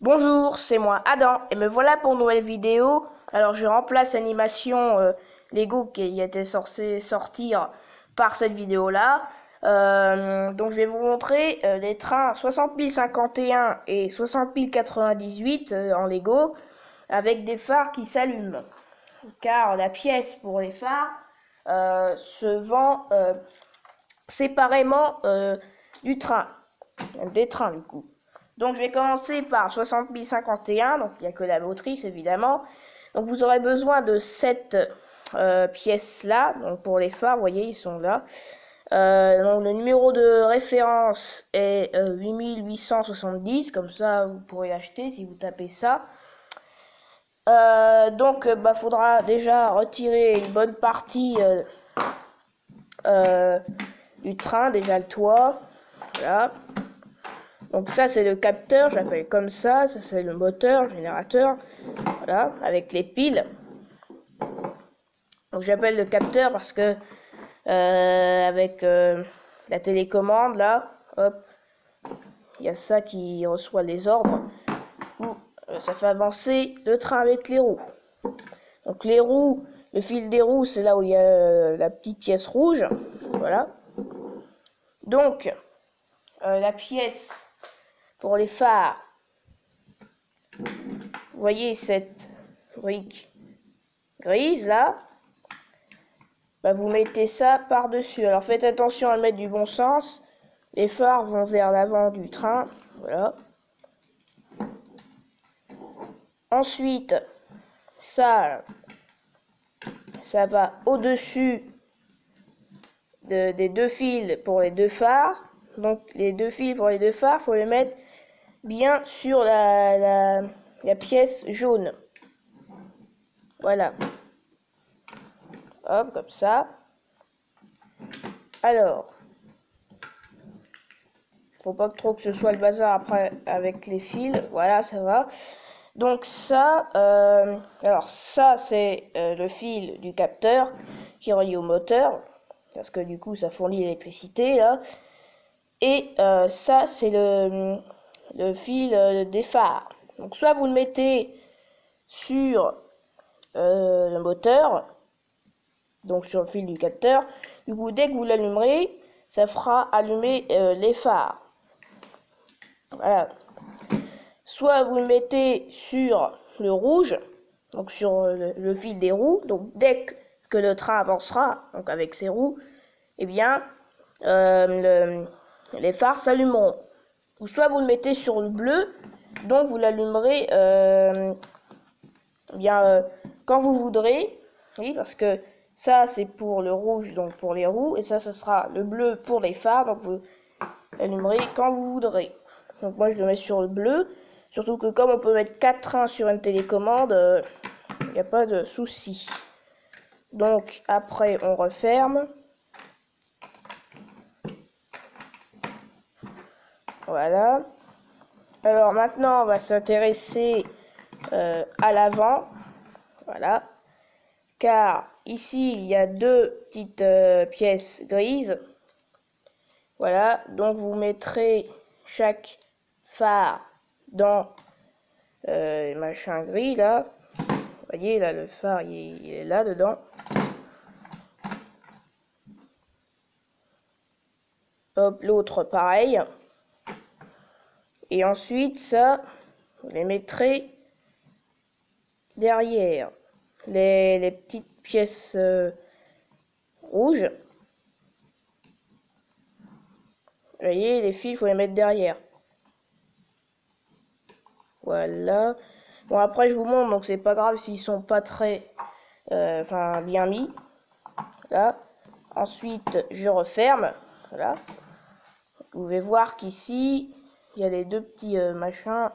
Bonjour, c'est moi Adam et me voilà pour une nouvelle vidéo. Alors je remplace l'animation Lego qui était censée sortir par cette vidéo là. Donc je vais vous montrer les trains 60051 et 60098 en Lego avec des phares qui s'allument. Car la pièce pour les phares se vend séparément du train, des trains du coup. Donc je vais commencer par 60051, donc il n'y a que la motrice évidemment. Donc vous aurez besoin de cette pièce là, donc pour les phares, vous voyez ils sont là. Donc le numéro de référence est 8870, comme ça vous pourrez l'acheter si vous tapez ça. Donc faudra déjà retirer une bonne partie du train, déjà le toit, voilà. Donc ça c'est le capteur, je l'appelle comme ça c'est le moteur, le générateur, voilà, avec les piles. Donc j'appelle le capteur parce que avec la télécommande là, hop, il y a ça qui reçoit les ordres. Ça fait avancer le train avec les roues. Donc les roues, le fil des roues c'est là où il y a la petite pièce rouge, voilà. Donc la pièce pour les phares, vous voyez cette brique grise là, vous mettez ça par dessus. Alors faites attention à le mettre du bon sens, les phares vont vers l'avant du train, voilà. Ensuite ça va au dessus des deux fils pour les deux phares. Donc les deux fils pour les deux phares, faut les mettre bien sur la pièce jaune, voilà. Hop, comme ça. Alors, faut pas trop que ce soit le bazar après avec les fils. Voilà, ça va. Donc ça, alors ça c'est le fil du capteur qui est relié au moteur, parce que du coup ça fournit l'électricité là. Et ça c'est le fil des phares. Donc soit vous le mettez sur le moteur, donc sur le fil du capteur. Du coup, dès que vous l'allumerez, ça fera allumer les phares. Voilà. Soit vous le mettez sur le rouge, donc sur le fil des roues. Donc dès que le train avancera, donc avec ses roues, eh bien les phares s'allumeront. Ou soit vous le mettez sur le bleu, donc vous l'allumerez quand vous voudrez. Oui, parce que ça c'est pour le rouge, donc pour les roues, et ça ce sera le bleu pour les phares, donc vous l'allumerez quand vous voudrez. Donc moi je le mets sur le bleu, surtout que comme on peut mettre 4 trains sur une télécommande, il n'y a pas de souci. Donc après on referme. Voilà. Alors maintenant on va s'intéresser à l'avant. Voilà. Car ici il y a deux petites pièces grises. Voilà, donc vous mettrez chaque phare dans machin gris là. Vous voyez là le phare il est là dedans. Hop, l'autre pareil. Et ensuite ça, vous les mettrez derrière les petites pièces rouges. Vous voyez, les fils, il faut les mettre derrière. Voilà. Bon, après, je vous montre, donc c'est pas grave s'ils sont pas très bien mis. Là. Ensuite, je referme. Voilà. Vous pouvez voir qu'ici, il y a les deux petits machins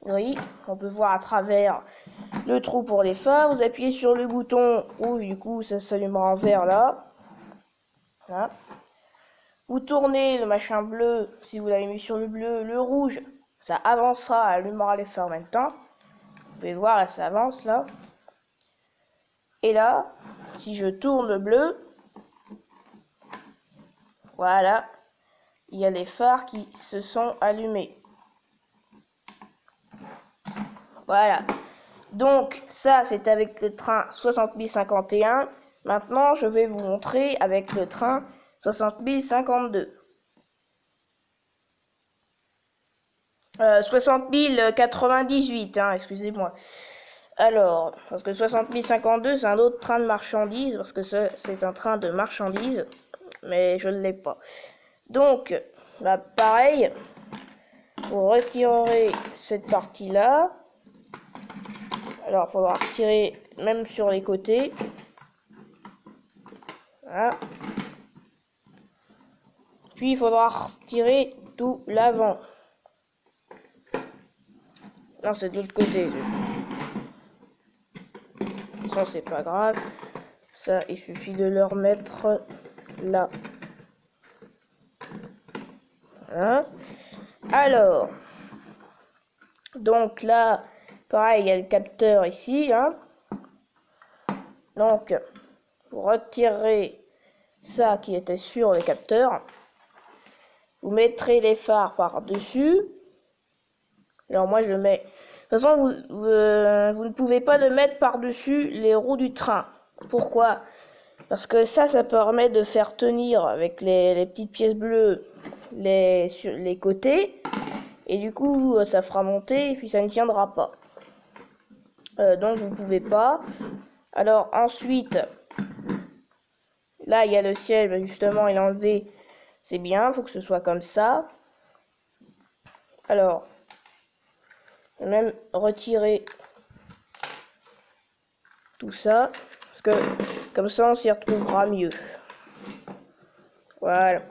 gris. On peut voir à travers le trou pour les phares. Vous appuyez sur le bouton rouge, du coup, ça s'allumera en vert là. Voilà. Vous tournez le machin bleu, si vous l'avez mis sur le bleu, le rouge, ça avancera, allumera les phares en même temps. Vous pouvez voir, là, ça avance, là. Et là, si je tourne le bleu, voilà, il y a les phares qui se sont allumés. Voilà. Donc ça c'est avec le train 60 051. Maintenant je vais vous montrer avec le train 60 052. 60 098, hein, excusez-moi. Alors, parce que 60 052 c'est un autre train de marchandises, parce que c'est un train de marchandises, mais je ne l'ai pas. Donc, bah, pareil, vous retirerez cette partie-là. Alors, il faudra retirer même sur les côtés. Voilà. Puis, il faudra retirer tout l'avant. Non, c'est de l'autre côté. Ça, c'est pas grave. Ça, il suffit de le remettre là. Voilà. Alors, donc là, pareil, il y a le capteur ici. Hein. Donc, vous retirerez ça qui était sur le capteur. Vous mettrez les phares par-dessus. Alors moi, je mets... De toute façon, vous ne pouvez pas le mettre par-dessus les roues du train. Pourquoi? Parce que ça permet de faire tenir avec les petites pièces bleues sur les côtés. Et du coup, ça fera monter et puis ça ne tiendra pas. Donc, vous ne pouvez pas. Alors, ensuite, là, il y a le siège. Justement, il est enlevé. C'est bien, il faut que ce soit comme ça. Alors, je vais même retirer tout ça. Parce que comme ça, on s'y retrouvera mieux. Voilà.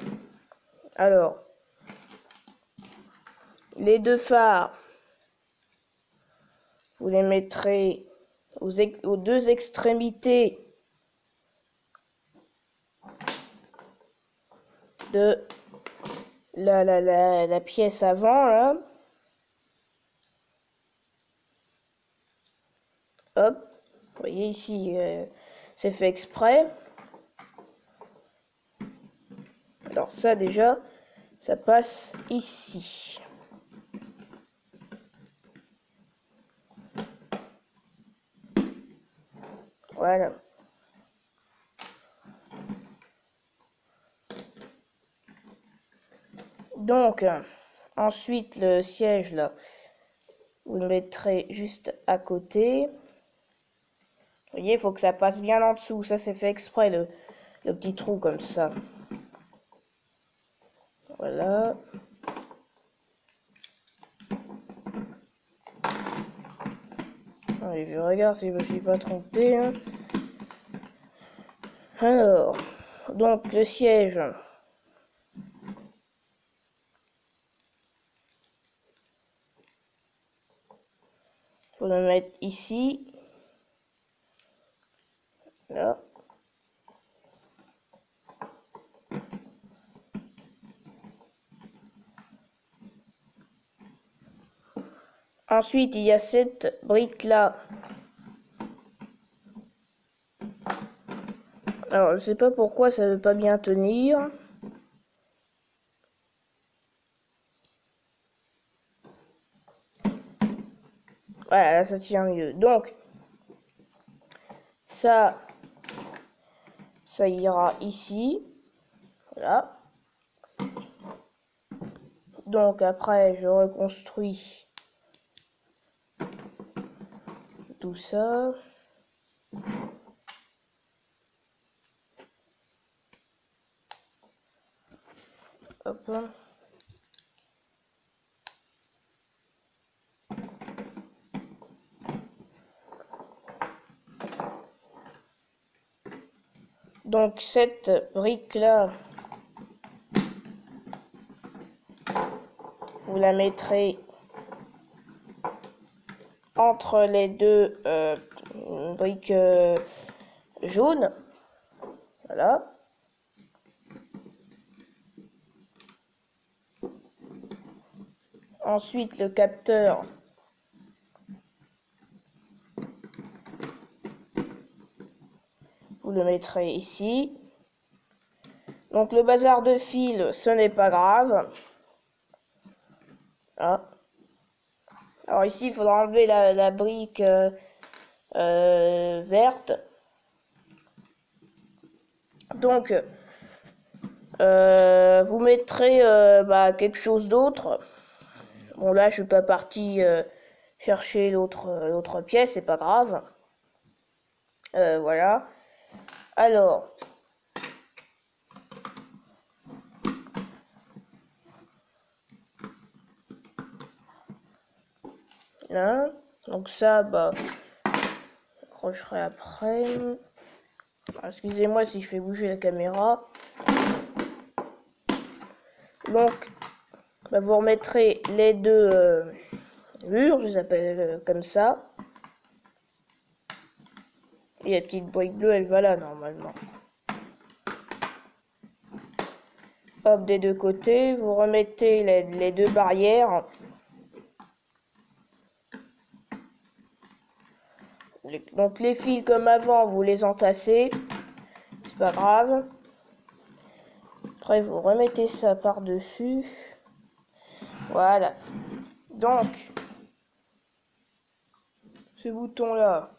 Alors, les deux phares, vous les mettrez aux deux extrémités de la pièce avant, là. Hop, vous voyez ici, c'est fait exprès. Alors ça déjà, ça passe ici. Voilà. Donc, ensuite le siège là, vous le mettrez juste à côté. Vous voyez, il faut que ça passe bien en dessous. Ça, c'est fait exprès, le petit trou comme ça. Voilà. Allez, je regarde si je me suis pas trompé. Hein. Alors, donc le siège. Faut le mettre ici. Là. Ensuite, il y a cette brique-là. Alors, je sais pas pourquoi ça veut pas bien tenir. Voilà, là, ça tient mieux. Donc, ça ira ici. Voilà. Donc, après, je reconstruis tout ça. Hop. Donc cette brique-là, vous la mettrez entre les deux briques jaunes. Voilà. Ensuite, le capteur. Vous le mettrez ici. Donc le bazar de fil, ce n'est pas grave. Ah. Alors ici, il faudra enlever la brique verte. Donc, vous mettrez quelque chose d'autre. Bon, là, je suis pas parti chercher l'autre pièce, c'est pas grave. Voilà. Alors, là, donc ça, j'accrocherai après. Excusez-moi si je fais bouger la caméra. Donc, vous remettrez les deux murs, je les appelle comme ça. Et la petite brique bleue, elle va là normalement. Hop, des deux côtés, vous remettez les deux barrières. Donc les fils comme avant, vous les entassez, c'est pas grave. Après vous remettez ça par-dessus. Voilà. Donc, ce bouton là,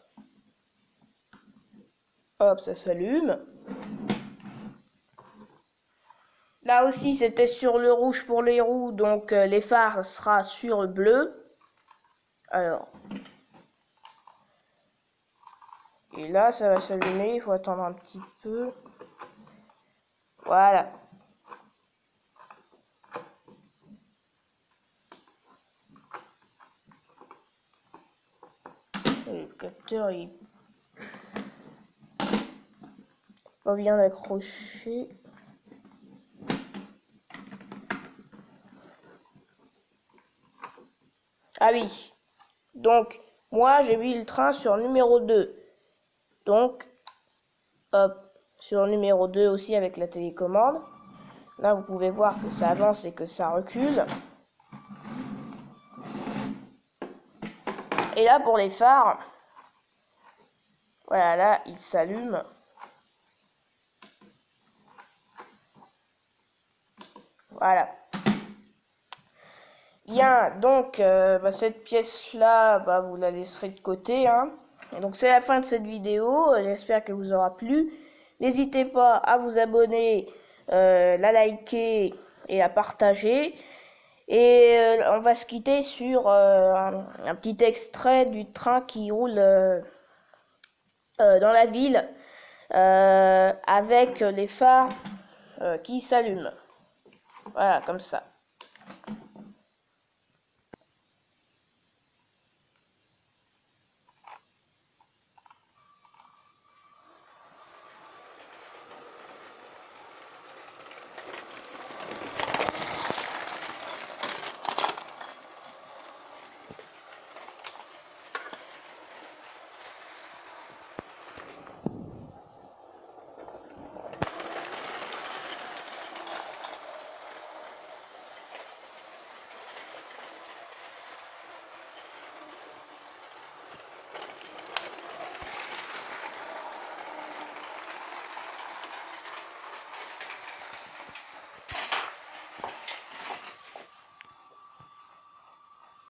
hop, ça s'allume. Là aussi, c'était sur le rouge pour les roues, donc les phares sera sur le bleu. Alors, et là, ça va s'allumer, il faut attendre un petit peu. Voilà. Et le capteur, il est pas bien accroché. Ah oui. Donc, moi, j'ai mis le train sur numéro 2. Donc, hop, sur numéro 2 aussi avec la télécommande. Là, vous pouvez voir que ça avance et que ça recule. Et là, pour les phares, voilà, là, ils s'allument. Voilà. Bien, donc, cette pièce-là, vous la laisserez de côté, hein. Donc, c'est la fin de cette vidéo. J'espère qu'elle vous aura plu. N'hésitez pas à vous abonner, la liker et à partager. Et on va se quitter sur un petit extrait du train qui roule dans la ville avec les phares qui s'allument. Voilà, comme ça.